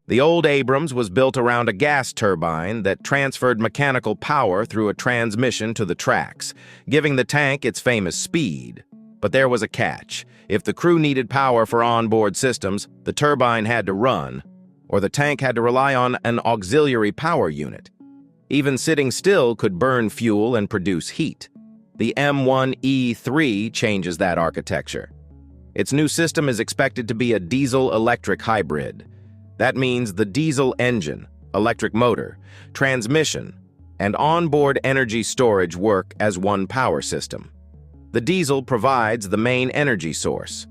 The old Abrams was built around a gas turbine that transferred mechanical power through a transmission to the tracks, giving the tank its famous speed. But there was a catch. If the crew needed power for onboard systems, the turbine had to run, or the tank had to rely on an auxiliary power unit. Even sitting still could burn fuel and produce heat. The M1E3 changes that architecture. Its new system is expected to be a diesel-electric hybrid. That means the diesel engine, electric motor, transmission, and onboard energy storage work as one power system. The diesel provides the main energy source.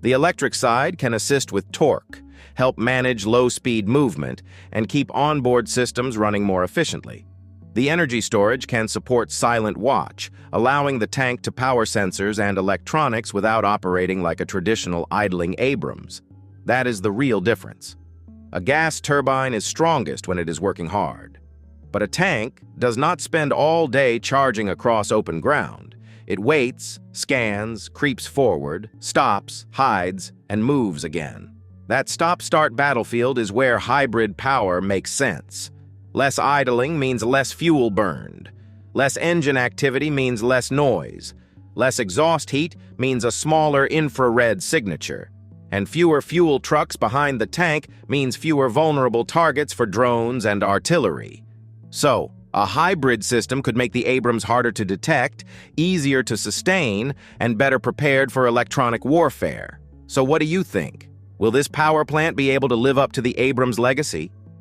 The electric side can assist with torque, help manage low-speed movement, and keep onboard systems running more efficiently. The energy storage can support silent watch, allowing the tank to power sensors and electronics without operating like a traditional idling Abrams. That is the real difference. A gas turbine is strongest when it is working hard. But a tank does not spend all day charging across open ground. It waits, scans, creeps forward, stops, hides, and moves again. That stop-start battlefield is where hybrid power makes sense. Less idling means less fuel burned. Less engine activity means less noise. Less exhaust heat means a smaller infrared signature. And fewer fuel trucks behind the tank means fewer vulnerable targets for drones and artillery. So, a hybrid system could make the Abrams harder to detect, easier to sustain, and better prepared for electronic warfare. So what do you think? Will this power plant be able to live up to the Abrams legacy?